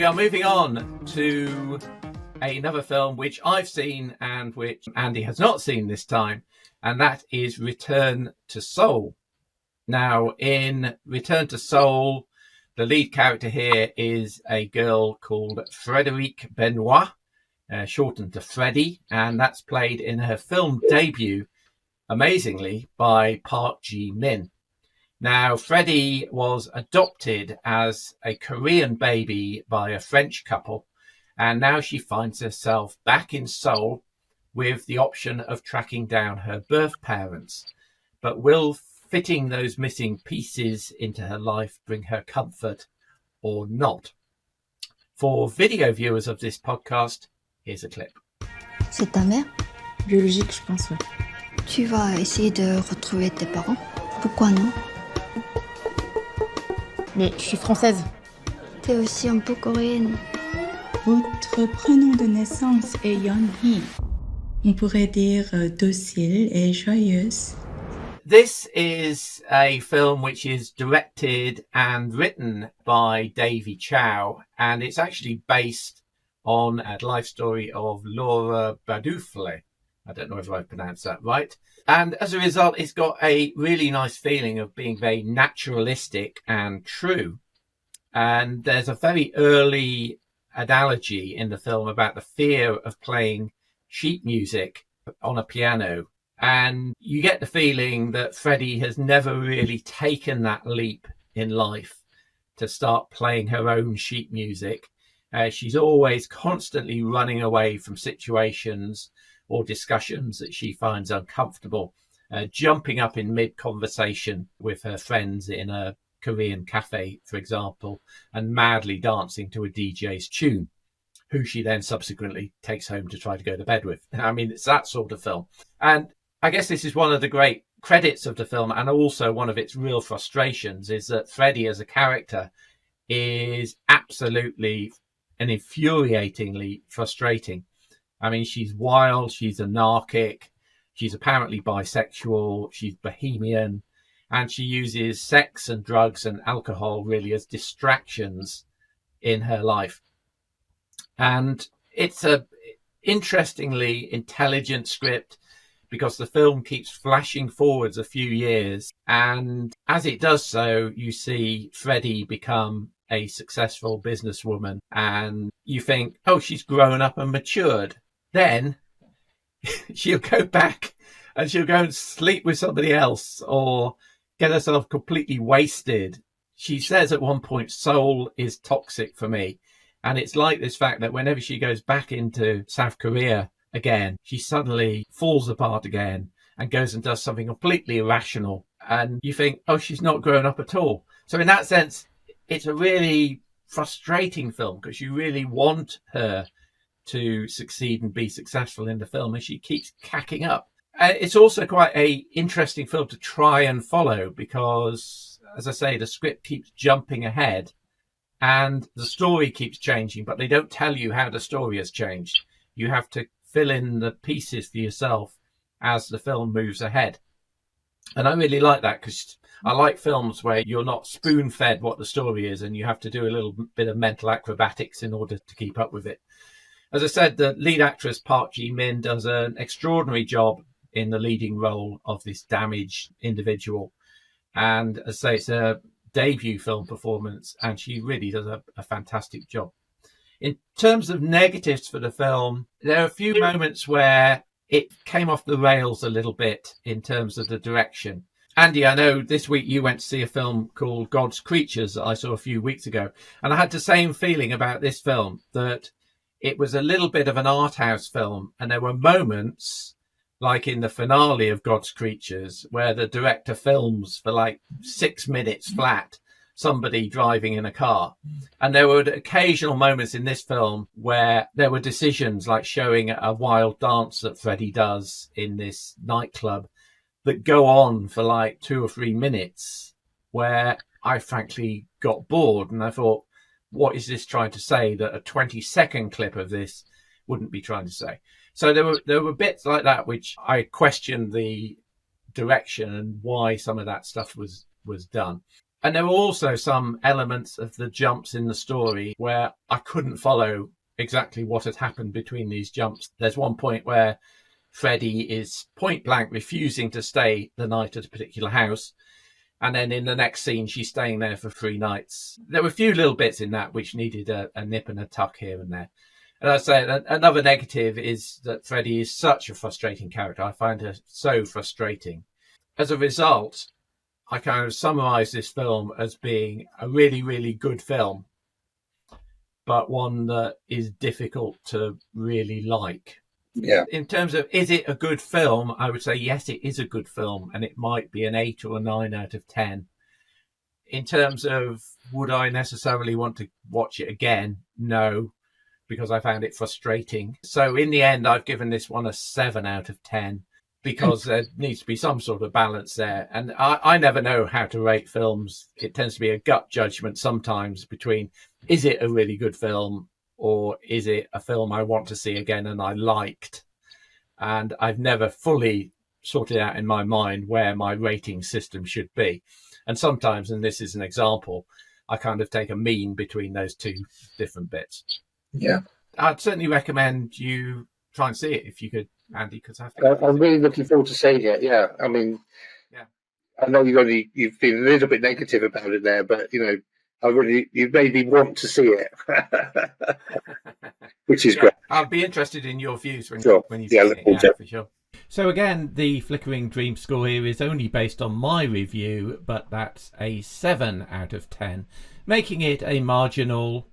are moving on to another film which I've seen and which Andy has not seen this time, and that is Return to Seoul. Now, in Return to Seoul, the lead character here is a girl called Frédérique Benoit, shortened to Freddie, and that's played in her film debut, amazingly, by Park Ji-min. Now, Freddie was adopted as a Korean baby by a French couple, and now she finds herself back in Seoul with the option of tracking down her birth parents. But will fitting those missing pieces into her life bring her comfort or not? For video viewers of this podcast, here's a clip. C'est ta mère? Biologique, je pense, ouais. Tu vas essayer de retrouver tes parents? Pourquoi non? Mais je suis française. T'es aussi un peu coréenne. Votre prénom de naissance est Yeon-hee. On pourrait dire docile et joyeuse. This is a film which is directed and written by Davy Chow, and it's actually based on a life story of Laura Badoufle. I don't know if I pronounced that right. And as a result, it's got a really nice feeling of being very naturalistic and true. And there's a very early analogy in the film about the fear of playing sheet music on a piano. And you get the feeling that Freddie has never really taken that leap in life to start playing her own sheet music. She's always constantly running away from situations or discussions that she finds uncomfortable, jumping up in mid-conversation with her friends in a Korean cafe, for example, and madly dancing to a DJ's tune, who she then subsequently takes home to try to go to bed with. I mean, it's that sort of film. And I guess this is one of the great credits of the film, and also one of its real frustrations, is that Freddie as a character is absolutely and infuriatingly frustrating. I mean, she's wild, she's anarchic, she's apparently bisexual, she's bohemian, and she uses sex and drugs and alcohol really as distractions in her life. And it's a interestingly intelligent script, because the film keeps flashing forwards a few years. And as it does so, you see Freddie become a successful businesswoman, and you think, oh, she's grown up and matured. Then she'll go back and she'll go and sleep with somebody else or get herself completely wasted. She says at one point, Seoul is toxic for me. And it's like this fact that whenever she goes back into South Korea again, she suddenly falls apart again and goes and does something completely irrational. And you think, oh, she's not grown up at all. So in that sense, it's a really frustrating film, because you really want her to succeed and be successful in the film, and she keeps cacking up. It's also quite a interesting film to try and follow, because, as I say, the script keeps jumping ahead and the story keeps changing, but they don't tell you how the story has changed. You have to fill in the pieces for yourself as the film moves ahead. And I really like that, because I like films where you're not spoon-fed what the story is and you have to do a little bit of mental acrobatics in order to keep up with it. As I said, the lead actress, Park Ji-min, does an extraordinary job in the leading role of this damaged individual. And as I say, it's a debut film performance, and she really does a fantastic job. In terms of negatives for the film, there are a few moments where it came off the rails a little bit in terms of the direction. Andy, I know this week you went to see a film called God's Creatures that I saw a few weeks ago, and I had the same feeling about this film, that it was a little bit of an art house film, and there were moments, like in the finale of God's Creatures, where the director films for like 6 minutes flat somebody driving in a car. And there were occasional moments in this film where there were decisions like showing a wild dance that Freddie does in this nightclub that go on for like 2 or 3 minutes, where I frankly got bored and I thought, what is this trying to say that a 20-second clip of this wouldn't be trying to say? So there were bits like that which I questioned the direction and why some of that stuff was done. And there were also some elements of the jumps in the story where I couldn't follow exactly what had happened between these jumps. There's one point where Freddie is point blank refusing to stay the night at a particular house. And then in the next scene, she's staying there for 3 nights. There were a few little bits in that which needed a nip and a tuck here and there. And I'd say another negative is that Freddie is such a frustrating character. I find her so frustrating. As a result, I kind of summarize this film as being a really, really good film, but one that is difficult to really like. Yeah. In terms of, is it a good film? I would say, yes, it is a good film, and it might be an 8 or a 9 out of 10. In terms of, would I necessarily want to watch it again? No, because I found it frustrating. So in the end, I've given this one a 7 out of 10, because there needs to be some sort of balance there. And I never know how to rate films. It tends to be a gut judgment sometimes between, is it a really good film, or is it a film I want to see again and I liked? And I've never fully sorted out in my mind where my rating system should be. And sometimes, and this is an example, I kind of take a mean between those two different bits. Yeah. I'd certainly recommend you try and see it if you could, Andy, because I think I'm really looking forward to seeing it. Yeah. I mean, yeah. I know you've been a little bit negative about it there, but, you've made me want to see it, which is great. I'll be interested in your views when you see look it, for sure. So again, the Flickering Dreams score here is only based on my review, but that's a 7 out of 10, making it a marginal